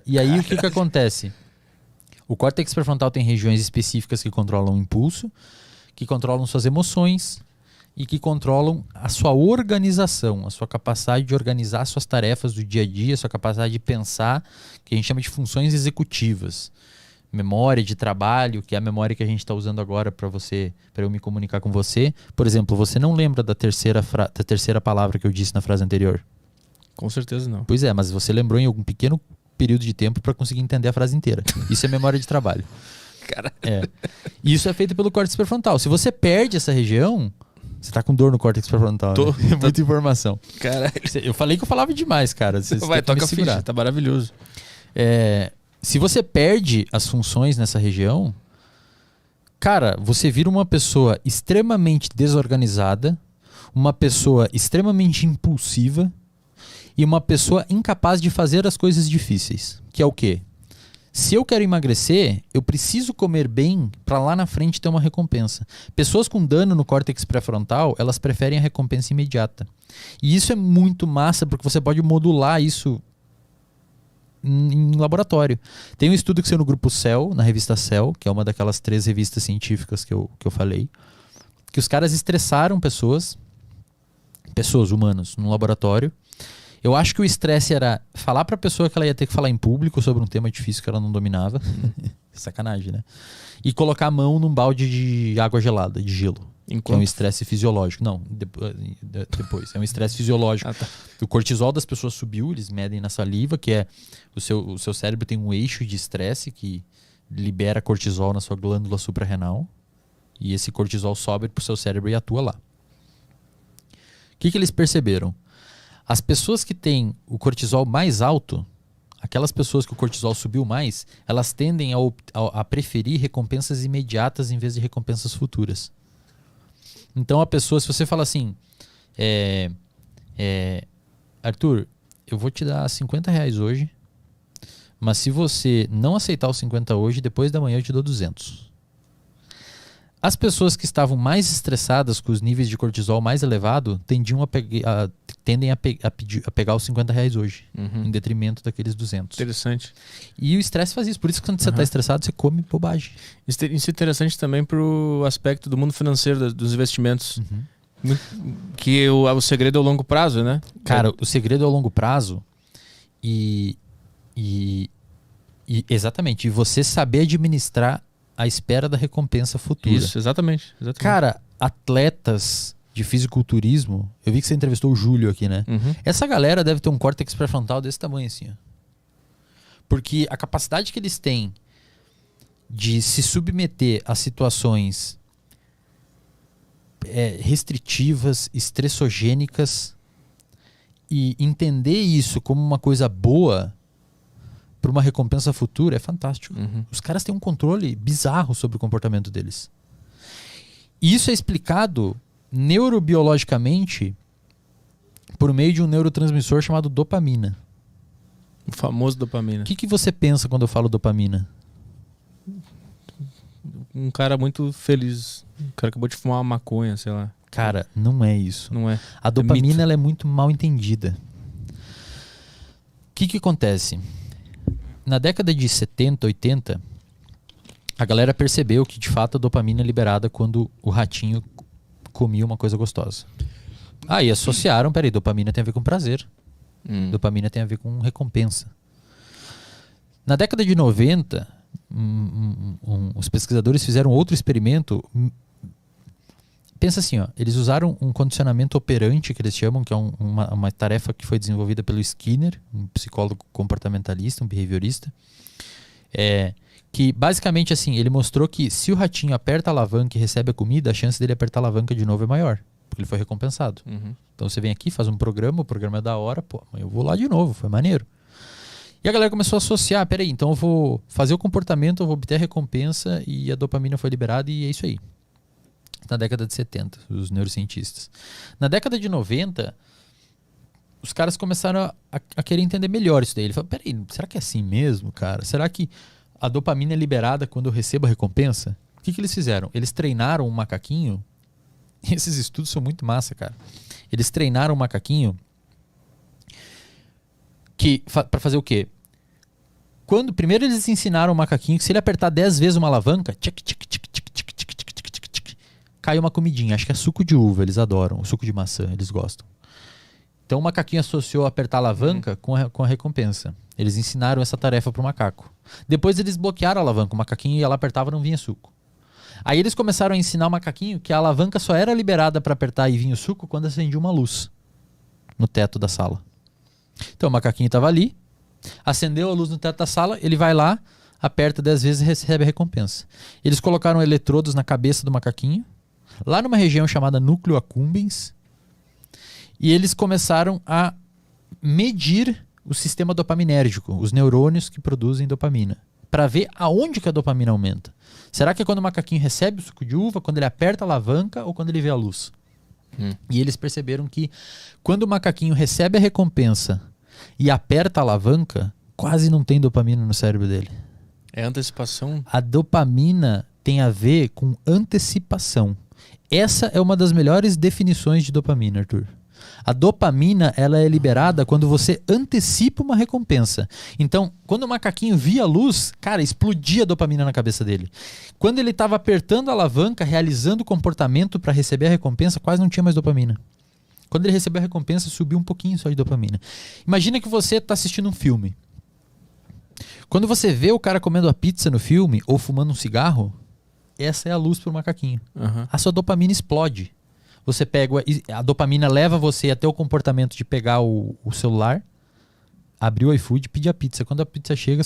E aí o que acontece? O córtex pré-frontal tem regiões específicas que controlam o impulso, que controlam suas emoções e que controlam a sua organização, a sua capacidade de organizar suas tarefas do dia a dia, a sua capacidade de pensar, que a gente chama de funções executivas. Memória de trabalho, que é a memória que a gente está usando agora para eu me comunicar com você. Por exemplo, você não lembra da terceira palavra que eu disse na frase anterior? Com certeza não. Pois é, mas você lembrou em algum pequeno período de tempo para conseguir entender a frase inteira. Isso é memória de trabalho. Caralho. Isso é feito pelo córtex pré-frontal. Se você perde essa região, você tá com dor no córtex pré-frontal. Né? É muita informação. Caralho. Eu falei que eu falava demais, cara. Você Vai, toca a ficha, tá maravilhoso. Se você perde as funções nessa região, cara, você vira uma pessoa extremamente desorganizada, uma pessoa extremamente impulsiva e uma pessoa incapaz de fazer as coisas difíceis. Que é o quê? Se eu quero emagrecer, eu preciso comer bem para lá na frente ter uma recompensa. Pessoas com dano no córtex pré-frontal, elas preferem a recompensa imediata. E isso é muito massa porque você pode modular isso em laboratório. Tem um estudo que saiu no grupo Cell, na revista Cell, que é uma daquelas 3 revistas científicas que eu falei, que os caras estressaram pessoas humanos, no laboratório. Eu acho que o estresse era falar pra pessoa que ela ia ter que falar em público sobre um tema difícil que ela não dominava. Sacanagem, né? E colocar a mão num balde de água gelada, de gelo. Que é um estresse fisiológico. Não, depois. É um estresse fisiológico. Tá. O cortisol das pessoas subiu, eles medem na saliva, que é o seu cérebro tem um eixo de estresse que libera cortisol na sua glândula suprarrenal. E esse cortisol sobe pro seu cérebro e atua lá. O que eles perceberam? As pessoas que têm o cortisol mais alto, aquelas pessoas que o cortisol subiu mais, elas tendem a preferir recompensas imediatas em vez de recompensas futuras. Então a pessoa, se você fala assim, Arthur, eu vou te dar R$50 hoje, mas se você não aceitar os 50 hoje, depois da manhã eu te dou 200. As pessoas que estavam mais estressadas, com os níveis de cortisol mais elevado, tendem a pegar os R$50 hoje, em detrimento daqueles 200. Interessante. E o estresse faz isso. Por isso que quando você está estressado, você come bobagem. Isso é interessante também para o aspecto do mundo financeiro, dos investimentos. Que o segredo é o longo prazo, né? Cara, o segredo é o longo prazo e exatamente, e você saber administrar a espera da recompensa futura. Isso, exatamente. Cara, atletas de fisiculturismo, eu vi que você entrevistou o Júlio aqui, né? Essa galera deve ter um córtex pré-frontal desse tamanho assim, ó. Porque a capacidade que eles têm de se submeter a situações restritivas, estressogênicas e entender isso como uma coisa boa para uma recompensa futura é fantástico. Os caras têm um controle bizarro sobre o comportamento deles. E isso é explicado neurobiologicamente por meio de um neurotransmissor chamado dopamina. O famoso dopamina. O que você pensa quando eu falo dopamina? Um cara muito feliz. Um cara que acabou de fumar uma maconha, sei lá. Cara, não é isso. Não é. A dopamina ela é muito mal entendida. O que acontece? Na década de 70, 80, a galera percebeu que de fato a dopamina é liberada quando o ratinho comia uma coisa gostosa. E associaram, peraí, dopamina tem a ver com prazer. Dopamina tem a ver com recompensa. Na década de 90, os pesquisadores fizeram outro experimento. Pensa assim, ó, eles usaram um condicionamento operante, que eles chamam, que é uma tarefa que foi desenvolvida pelo Skinner, um psicólogo comportamentalista, um behaviorista, que basicamente assim, ele mostrou que se o ratinho aperta a alavanca e recebe a comida, a chance dele apertar a alavanca de novo é maior, porque ele foi recompensado. Então você vem aqui, faz um programa, o programa é da hora, pô, eu vou lá de novo, foi maneiro. E a galera começou a associar, peraí, então eu vou fazer o comportamento, eu vou obter a recompensa e a dopamina foi liberada e é isso aí. Na década de 70, os neurocientistas. Na década de 90, os caras começaram a querer entender melhor isso daí. Ele falou, peraí, será que é assim mesmo, cara? Será que a dopamina é liberada quando eu recebo a recompensa? O que eles fizeram? Eles treinaram um macaquinho. E esses estudos são muito massa, cara. Eles treinaram um macaquinho para fazer o quê? primeiro eles ensinaram o macaquinho que se ele apertar 10 vezes uma alavanca, cai uma comidinha. Acho que é suco de uva, eles adoram. Suco de maçã, eles gostam. Então o macaquinho associou apertar a alavanca com a recompensa. Eles ensinaram essa tarefa pro macaco. Depois eles bloquearam a alavanca. O macaquinho ia lá, apertava, não vinha suco. Aí eles começaram a ensinar o macaquinho que a alavanca só era liberada para apertar e vinha o suco quando acendia uma luz no teto da sala. Então o macaquinho estava ali, acendeu a luz no teto da sala, ele vai lá, aperta 10 vezes e recebe a recompensa. Eles colocaram eletrodos na cabeça do macaquinho, lá numa região chamada núcleo accumbens, e eles começaram a medir o sistema dopaminérgico, os neurônios que produzem dopamina, para ver aonde que a dopamina aumenta. Será que é quando o macaquinho recebe o suco de uva, quando ele aperta a alavanca ou quando ele vê a luz? E eles perceberam que quando o macaquinho recebe a recompensa e aperta a alavanca, quase não tem dopamina no cérebro dele. É antecipação? A dopamina tem a ver com antecipação. Essa é uma das melhores definições de dopamina, Arthur. A dopamina, ela é liberada quando você antecipa uma recompensa. Então, quando o macaquinho via a luz, cara, explodia a dopamina na cabeça dele. Quando ele estava apertando a alavanca, realizando o comportamento para receber a recompensa, quase não tinha mais dopamina. Quando ele recebeu a recompensa, subiu um pouquinho só de dopamina. Imagina que você está assistindo um filme. Quando você vê o cara comendo a pizza no filme ou fumando um cigarro, essa é a luz para o macaquinho. A sua dopamina explode. Você pega a dopamina leva você até o comportamento de pegar o celular, abrir o iFood e pedir a pizza. Quando a pizza chega,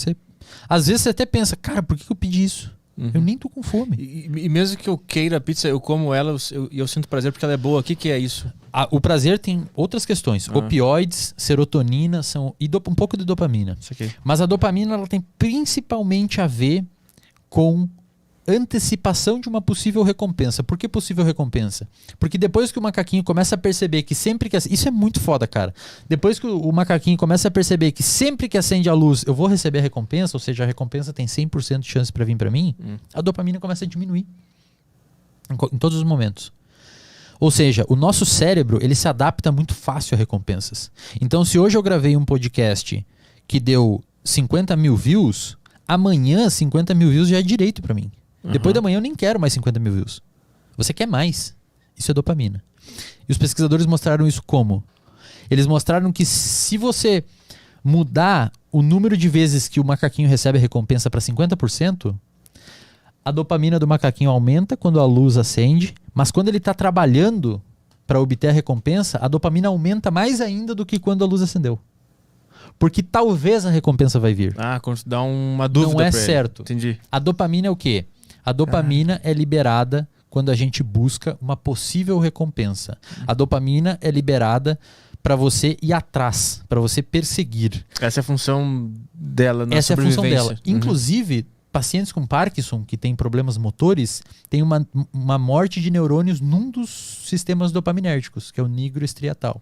às vezes você até pensa, cara, por que eu pedi isso? Eu nem tô com fome. E mesmo que eu queira a pizza, eu como ela e eu sinto prazer porque ela é boa. O que é isso? O prazer tem outras questões. Opioides, serotonina um pouco de dopamina. Isso aqui. Mas a dopamina ela tem principalmente a ver com antecipação de uma possível recompensa. Por que possível recompensa? Porque depois que o macaquinho começa a perceber que sempre que... Isso é muito foda, cara. Depois que o macaquinho começa a perceber que sempre que acende a luz eu vou receber a recompensa, ou seja, a recompensa tem 100% de chance para vir para mim, a dopamina começa a diminuir. Em todos os momentos. Ou seja, o nosso cérebro ele se adapta muito fácil a recompensas. Então, se hoje eu gravei um podcast que deu 50 mil views, amanhã 50 mil views já é direito para mim. Depois da manhã eu nem quero mais 50 mil views. Você quer mais. Isso é dopamina. E os pesquisadores mostraram isso como? Eles mostraram que se você mudar o número de vezes que o macaquinho recebe a recompensa para 50%, a dopamina do macaquinho aumenta quando a luz acende, mas quando ele está trabalhando para obter a recompensa, a dopamina aumenta mais ainda do que quando a luz acendeu. Porque talvez a recompensa vai vir. Quando dá uma dúvida. Não é certo. Entendi. A dopamina é o quê? A dopamina é liberada quando a gente busca uma possível recompensa. A dopamina é liberada para você ir atrás, para você perseguir. Essa é a função dela na Essa é a função dela. sobrevivência. Inclusive, pacientes com Parkinson, que têm problemas motores, têm uma morte de neurônios num dos sistemas dopaminérgicos, que é o nigroestriatal.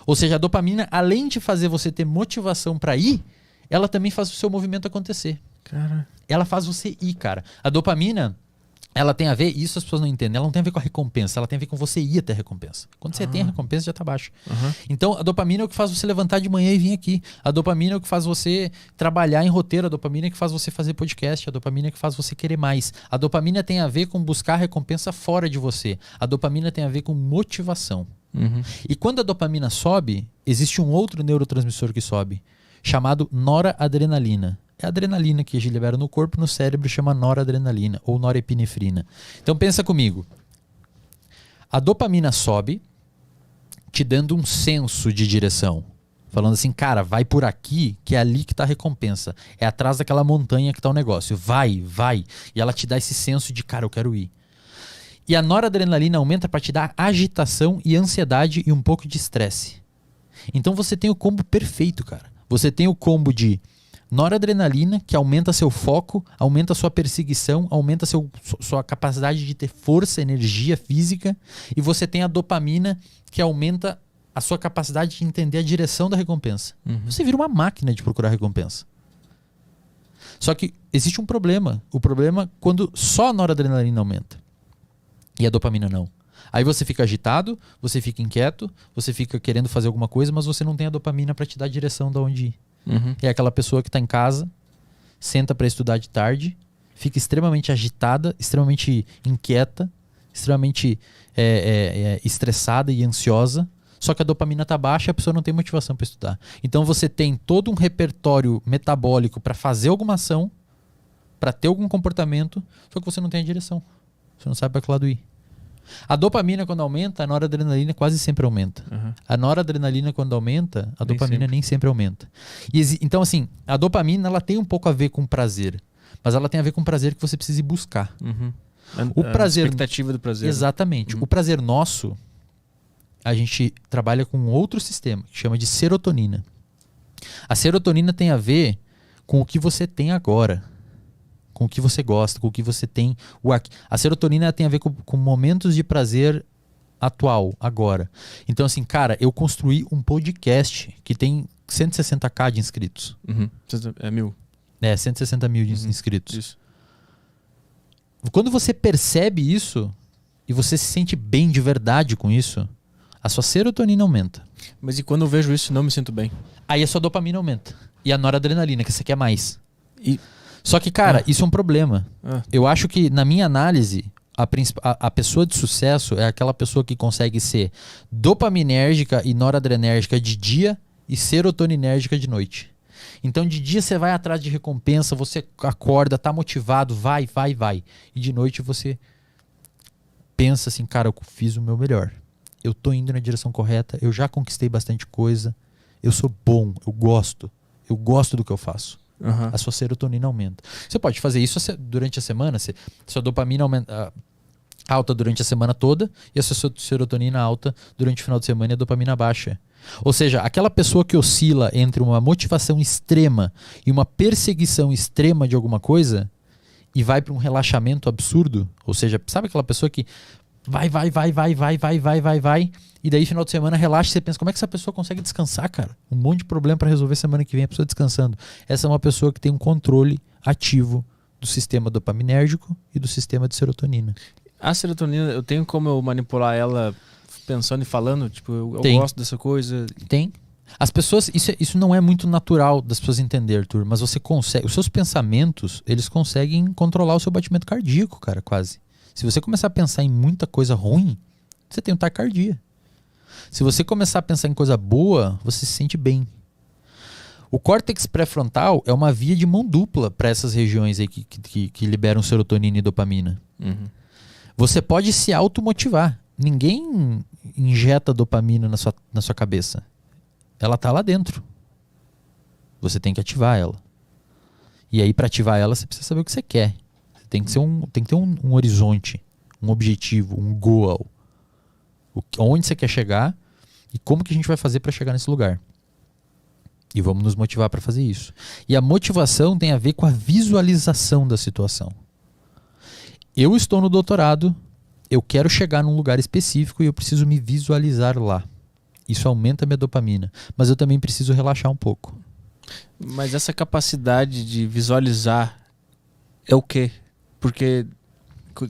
Ou seja, a dopamina, além de fazer você ter motivação para ir, ela também faz o seu movimento acontecer. Cara. Ela faz você ir, cara. A dopamina, ela tem a ver, isso as pessoas não entendem, ela não tem a ver com a recompensa, ela tem a ver com você ir até a recompensa. Quando você tem a recompensa, já tá baixo. Então, a dopamina é o que faz você levantar de manhã e vir aqui. A dopamina é o que faz você trabalhar em roteiro. A dopamina é o que faz você fazer podcast. A dopamina é o que faz você querer mais. A dopamina tem a ver com buscar a recompensa fora de você. A dopamina tem a ver com motivação. E quando a dopamina sobe, existe um outro neurotransmissor que sobe, chamado noradrenalina. É a adrenalina que a gente libera no corpo, no cérebro chama noradrenalina ou norepinefrina. Então pensa comigo. A dopamina sobe, te dando um senso de direção. Falando assim, cara, vai por aqui, que é ali que está a recompensa. É atrás daquela montanha que está o negócio. Vai, vai. E ela te dá esse senso de, cara, eu quero ir. E a noradrenalina aumenta para te dar agitação e ansiedade e um pouco de estresse. Então você tem o combo perfeito, cara. Você tem o combo de noradrenalina, que aumenta seu foco, aumenta sua perseguição, aumenta sua capacidade de ter força, energia física. E você tem a dopamina, que aumenta a sua capacidade de entender a direção da recompensa. Você vira uma máquina de procurar recompensa. Só que existe um problema. O problema é quando só a noradrenalina aumenta. E a dopamina não. Aí você fica agitado, você fica inquieto, você fica querendo fazer alguma coisa, mas você não tem a dopamina para te dar a direção de onde ir. É aquela pessoa que está em casa, senta para estudar de tarde, fica extremamente agitada, extremamente inquieta, extremamente estressada e ansiosa, só que a dopamina está baixa e a pessoa não tem motivação para estudar. Então você tem todo um repertório metabólico para fazer alguma ação, para ter algum comportamento, só que você não tem a direção. Você não sabe para que lado ir. A dopamina, quando aumenta, a noradrenalina quase sempre aumenta. Uhum. A noradrenalina, quando aumenta, a dopamina sempre. nem sempre aumenta. Então, assim, a dopamina ela tem um pouco a ver com prazer, mas ela tem a ver com prazer que você precisa ir buscar. Uhum. O prazer, a expectativa do prazer. exatamente. Uhum. O prazer nosso, a gente trabalha com outro sistema, que chama de serotonina. A serotonina tem a ver com o que você tem agora, com o que você gosta, com o que você tem. A serotonina tem a ver com momentos de prazer atual, agora. Então, assim, cara, eu construí um podcast que tem 160k de inscritos. Uhum. É 1000. 160 mil de inscritos. Isso. Quando você percebe isso e você se sente bem de verdade com isso, a sua serotonina aumenta. Mas e quando eu vejo isso, não me sinto bem? Aí a sua dopamina aumenta. E a noradrenalina, que você quer mais. Só que, cara, isso é um problema. Eu acho que, na minha análise, a pessoa de sucesso é aquela pessoa que consegue ser dopaminérgica e noradrenérgica de dia e serotoninérgica de noite. Então, de dia você vai atrás de recompensa, você acorda, tá motivado, vai. E de noite você pensa assim, cara, eu fiz o meu melhor. Eu tô indo na direção correta, eu já conquistei bastante coisa, eu sou bom, eu gosto do que eu faço. Uhum. A sua serotonina aumenta. Você pode fazer isso durante a semana, sua dopamina aumenta, alta durante a semana toda e a sua serotonina alta durante o final de semana e a dopamina baixa. Ou seja, aquela pessoa que oscila entre uma motivação extrema e uma perseguição extrema de alguma coisa e vai para um relaxamento absurdo, ou seja, sabe aquela pessoa que vai, e daí final de semana relaxa e você pensa, como é que essa pessoa consegue descansar, cara? Um monte de problema para resolver semana que vem, a pessoa descansando. Essa é uma pessoa que tem um controle ativo do sistema dopaminérgico e do sistema de serotonina. A serotonina, eu tenho como eu manipular ela pensando e falando? Tipo, eu gosto dessa coisa. Tem. As pessoas, isso não é muito natural das pessoas entender, Arthur, mas você consegue, os seus pensamentos, eles conseguem controlar o seu batimento cardíaco, cara, quase. Se você começar a pensar em muita coisa ruim, você tem um taquicardia. Se você começar a pensar em coisa boa, você se sente bem. O córtex pré-frontal é uma via de mão dupla para essas regiões aí que liberam serotonina e dopamina. Uhum. Você pode se automotivar. Ninguém injeta dopamina na sua cabeça. Ela está lá dentro. Você tem que ativar ela. E aí, para ativar ela, você precisa saber o que você quer. Tem que ter um horizonte, um objetivo, um goal. Onde você quer chegar e como que a gente vai fazer para chegar nesse lugar. E vamos nos motivar para fazer isso. E a motivação tem a ver com a visualização da situação. Eu estou no doutorado, eu quero chegar num lugar específico e eu preciso me visualizar lá. Isso aumenta a minha dopamina. Mas eu também preciso relaxar um pouco. Mas essa capacidade de visualizar é o quê? Porque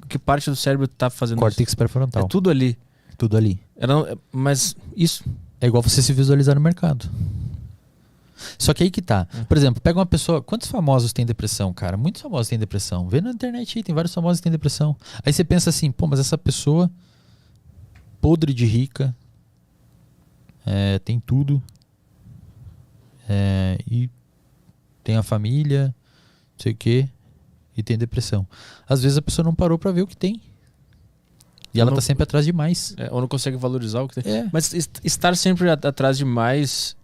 que parte do cérebro está fazendo Córtex isso? pré-frontal. É tudo ali. Tudo ali. Mas isso... É igual você se visualizar no mercado. Só que aí que tá. Por exemplo, pega uma pessoa... Quantos famosos têm depressão, cara? Muitos famosos têm depressão. Vê na internet aí, tem vários famosos que têm depressão. Aí você pensa assim, pô, mas essa pessoa podre de rica, tem tudo, e tem a família, não sei o quê, e tem depressão. Às vezes a pessoa não parou pra ver o que tem. E ela tá sempre atrás de mais. Ou não consegue valorizar o que tem. Mas estar sempre atrás de mais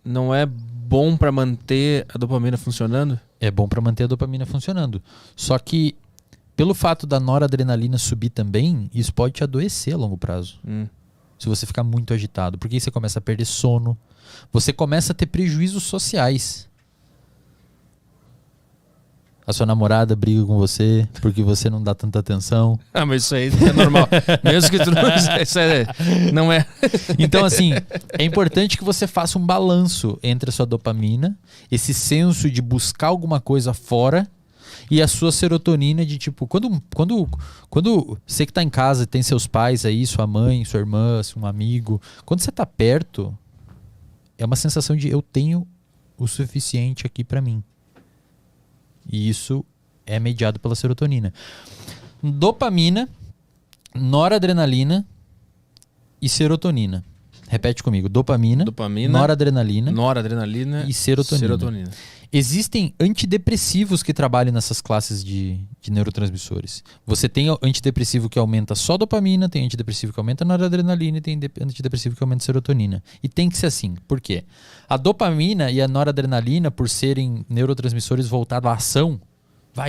não é bom pra manter a dopamina funcionando? É bom pra manter a dopamina funcionando. Só que, pelo fato da noradrenalina subir também, isso pode te adoecer a longo prazo. Se você ficar muito agitado. Porque aí você começa a perder sono. Você começa a ter prejuízos sociais. A sua namorada briga com você porque você não dá tanta atenção. Mas isso aí é normal. Mesmo que tu não... Isso não é... Então, assim, é importante que você faça um balanço entre a sua dopamina, esse senso de buscar alguma coisa fora, e a sua serotonina de tipo... Quando você que tá em casa, tem seus pais aí, sua mãe, sua irmã, um amigo... Quando você tá perto, é uma sensação de eu tenho o suficiente aqui pra mim. E isso é mediado pela serotonina. Dopamina, noradrenalina e serotonina. Repete comigo. Dopamina, noradrenalina e serotonina. Existem antidepressivos que trabalham nessas classes de neurotransmissores. Você tem antidepressivo que aumenta só dopamina, tem antidepressivo que aumenta noradrenalina e tem antidepressivo que aumenta serotonina. E tem que ser assim. Por quê? A dopamina e a noradrenalina, por serem neurotransmissores voltados à ação,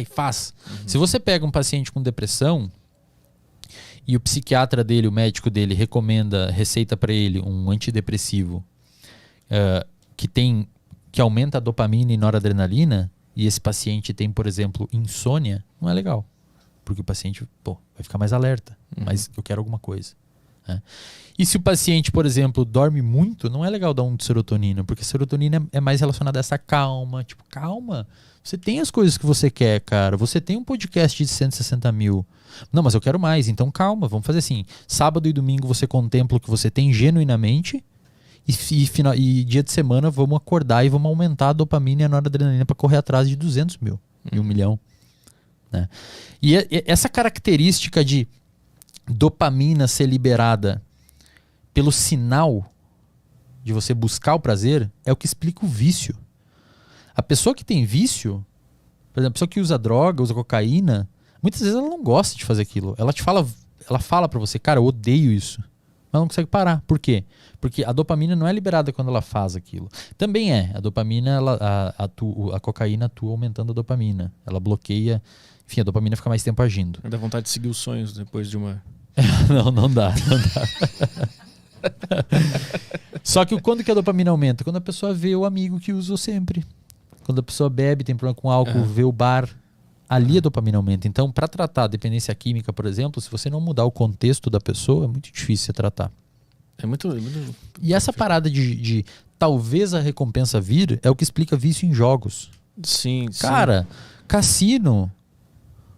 faz. Se você pega um paciente com depressão e o psiquiatra dele, o médico dele, receita para ele um antidepressivo que aumenta a dopamina e noradrenalina, e esse paciente tem, por exemplo, insônia, não é legal. Porque o paciente vai ficar mais alerta, mas eu quero alguma coisa. Né? E se o paciente, por exemplo, dorme muito, não é legal dar um de serotonina, porque serotonina é mais relacionada a essa calma. Tipo, calma, você tem as coisas que você quer, cara. Você tem um podcast de 160 mil. Não, mas eu quero mais, então calma, vamos fazer assim. Sábado e domingo você contempla o que você tem genuinamente, e dia de semana vamos acordar e vamos aumentar a dopamina e a noradrenalina para correr atrás de 200 mil e 1 milhão. Né? E essa característica de dopamina ser liberada pelo sinal de você buscar o prazer é o que explica o vício. A pessoa que tem vício, por exemplo, a pessoa que usa droga, usa cocaína, muitas vezes ela não gosta de fazer aquilo. Ela fala pra você, cara, eu odeio isso. Mas não consegue parar. Por quê? Porque a dopamina não é liberada quando ela faz aquilo. Também a dopamina, a cocaína atua aumentando a dopamina. Ela bloqueia, enfim, a dopamina fica mais tempo agindo. Dá vontade de seguir os sonhos depois de uma... não dá. Só que quando que a dopamina aumenta? Quando a pessoa vê o amigo que usou sempre. Quando a pessoa bebe, tem problema com álcool, vê o bar, ali a dopamina aumenta. Então, para tratar a dependência química, por exemplo, se você não mudar o contexto da pessoa, é muito difícil você tratar. É muito... E essa parada de talvez a recompensa vir é o que explica vício em jogos. Sim. Cara, cassino,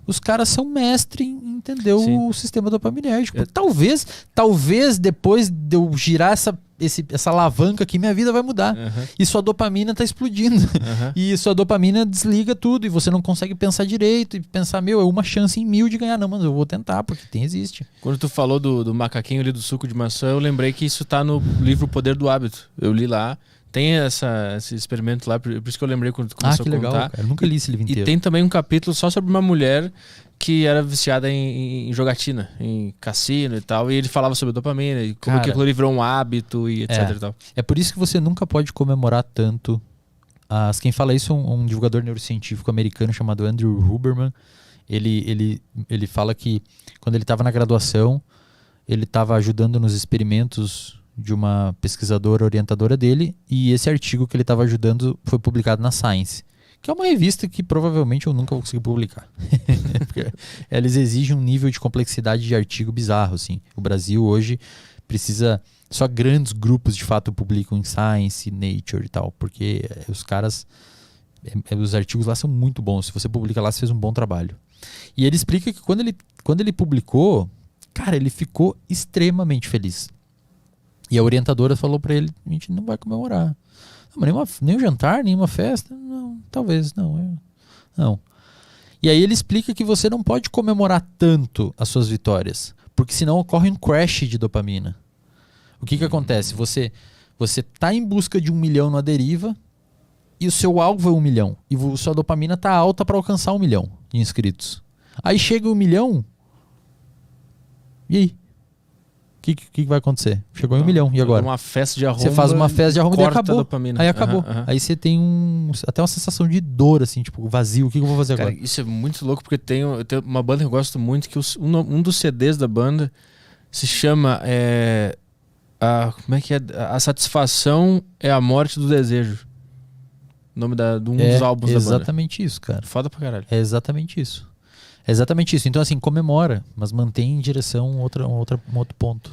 os caras são mestre em entender o sistema dopaminérgico. Talvez depois de eu girar essa alavanca aqui, minha vida vai mudar. E sua dopamina tá explodindo. E sua dopamina desliga tudo e você não consegue pensar direito e pensar, é uma chance em 1000 de ganhar. Não, mas eu vou tentar, porque existe. Quando tu falou do macaquinho ali do suco de maçã, eu lembrei que isso tá no livro O Poder do Hábito. Eu li lá. Tem esse experimento lá, por isso que eu lembrei quando tu começou a contar. Legal, cara. Eu nunca li esse livro inteiro. E tem também um capítulo só sobre uma mulher que era viciada em jogatina, em cassino e tal, e ele falava sobre dopamina, e como que aquilo virou um hábito e etc e tal. É por isso que você nunca pode comemorar tanto. Quem fala isso é um divulgador neurocientífico americano chamado Andrew Huberman. Ele fala que quando ele estava na graduação, ele estava ajudando nos experimentos de uma pesquisadora orientadora dele, e esse artigo que ele estava ajudando foi publicado na Science, que é uma revista que provavelmente eu nunca vou conseguir publicar. Porque eles exigem um nível de complexidade de artigo bizarro. Assim. O Brasil hoje precisa... Só grandes grupos de fato publicam em Science, Nature e tal, porque os caras... Os artigos lá são muito bons. Se você publica lá, você fez um bom trabalho. E ele explica que quando ele publicou, cara, ele ficou extremamente feliz. E a orientadora falou pra ele, a gente não vai comemorar. Não, mas nem um jantar, nenhuma festa? Não, talvez, não. E aí ele explica que você não pode comemorar tanto as suas vitórias, porque senão ocorre um crash de dopamina. O que acontece? Você tá em busca de 1 milhão na deriva e o seu alvo é 1 milhão. E sua dopamina tá alta para alcançar 1 milhão de inscritos. Aí chega 1 milhão, e aí? O que vai acontecer? Chegou em 1 milhão, e agora? Uma festa de arromba. Você faz uma festa de arromba e acabou. Dopamina. Aí acabou. Aí você tem até uma sensação de dor, assim, tipo, vazio. O que eu vou fazer agora? Isso é muito louco, porque tem uma banda que eu gosto muito, que um dos CDs da banda se chama... como é que é? A Satisfação é a Morte do Desejo. O nome de um dos álbuns da banda. É exatamente isso, cara. Foda pra caralho. É exatamente isso. Então, assim, comemora, mas mantém em direção a um outro ponto.